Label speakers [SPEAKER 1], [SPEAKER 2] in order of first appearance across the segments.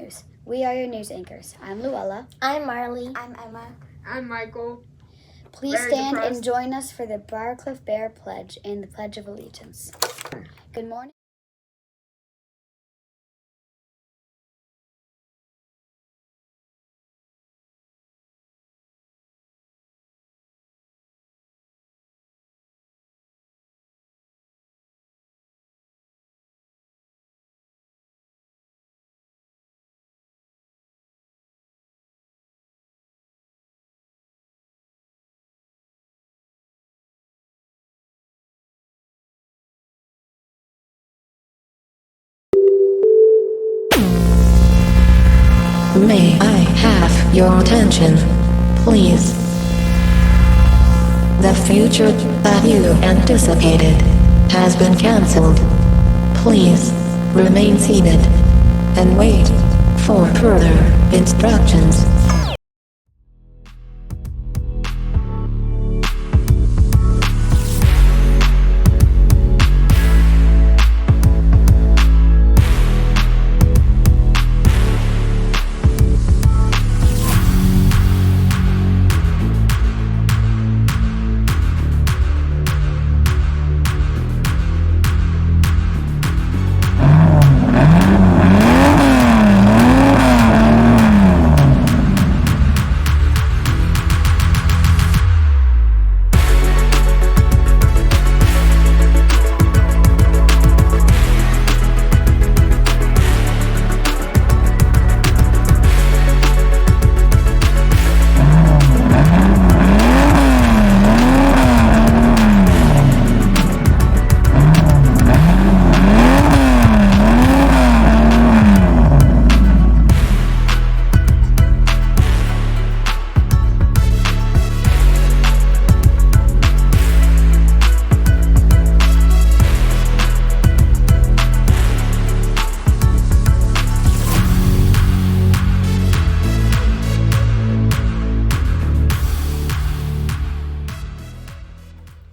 [SPEAKER 1] News. We are your news anchors. I'm Luella.
[SPEAKER 2] I'm Marley.
[SPEAKER 3] I'm Emma.
[SPEAKER 4] I'm Michael.
[SPEAKER 1] Please stand and join us for the Briarcliff Bear Pledge and the Pledge of Allegiance. Good morning.
[SPEAKER 5] May I have your attention, please? The future that you anticipated has been cancelled. Please remain seated and wait for further instructions.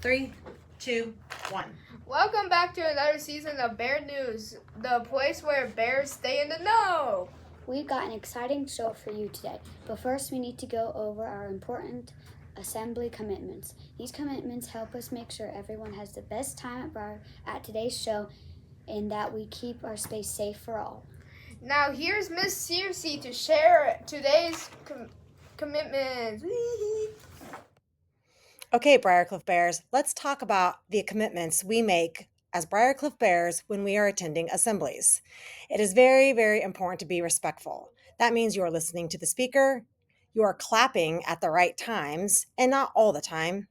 [SPEAKER 6] Three, two, one.
[SPEAKER 4] Welcome back to another season of Bear News, the place where bears stay in the know.
[SPEAKER 1] We've got an exciting show for you today, but first we need to go over our important assembly commitments. These commitments help us make sure everyone has the best time at today's show and that we keep our space safe for all.
[SPEAKER 4] Now here's Miss Circe to share today's commitments.
[SPEAKER 6] Okay, Briarcliff Bears, let's talk about the commitments we make as Briarcliff Bears when we are attending assemblies. It is very, very important to be respectful. That means you are listening to the speaker, you are clapping at the right times and not all the time.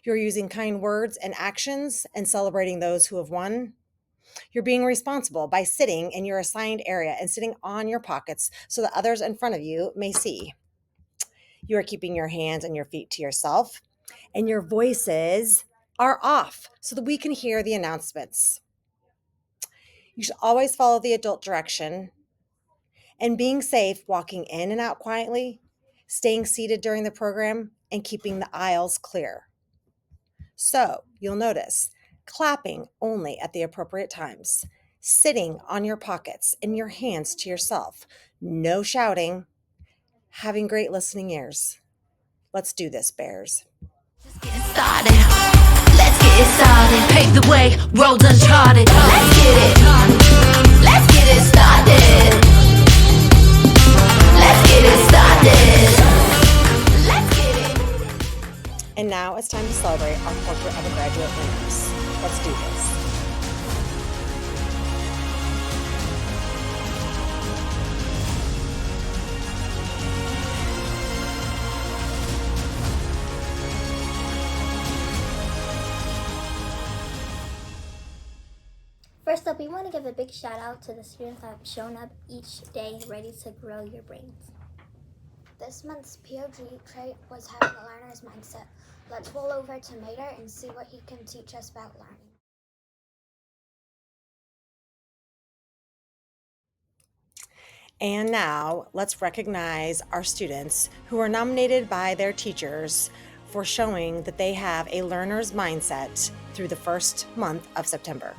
[SPEAKER 6] You're using kind words and actions and celebrating those who have won. You're being responsible by sitting in your assigned area and sitting on your pockets so that others in front of you may see. You are keeping your hands and your feet to yourself, and your voices are off so that we can hear the announcements. You should always follow the adult direction and being safe, walking in and out quietly, staying seated during the program, and keeping the aisles clear. So you'll notice clapping only at the appropriate times, sitting on your pockets and your hands to yourself, no shouting, having great listening ears. Let's do this, Bears.
[SPEAKER 5] Let's get it started. Pave the way, roads uncharted. Let's get it. Let's get it started. Let's get it started. Let's get it.
[SPEAKER 6] And now it's time to celebrate our Portrait of a Graduate winners. Let's do this.
[SPEAKER 2] First up, we want to give a big shout out to the students that have shown up each day ready to grow your brains.
[SPEAKER 3] This month's POG trait was having a learner's mindset. Let's roll over to Mater and see what he can teach us about learning.
[SPEAKER 6] And now let's recognize our students who are nominated by their teachers for showing that they have a learner's mindset through the first month of September.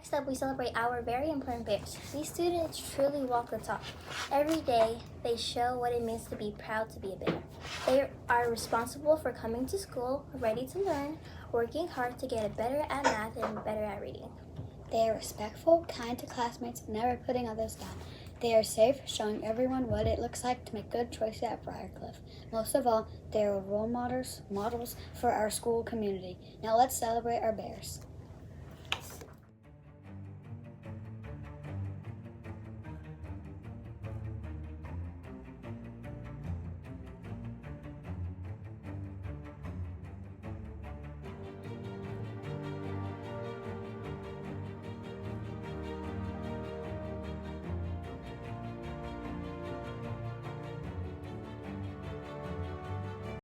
[SPEAKER 2] Next up, we celebrate our very important bears. These students truly walk the talk. Every day, they show what it means to be proud to be a bear. They are responsible for coming to school, ready to learn, working hard to get better at math and better at reading.
[SPEAKER 1] They are respectful, kind to classmates, never putting others down. They are safe, showing everyone what it looks like to make good choices at Briarcliff. Most of all, they are role models for our school community. Now let's celebrate our bears.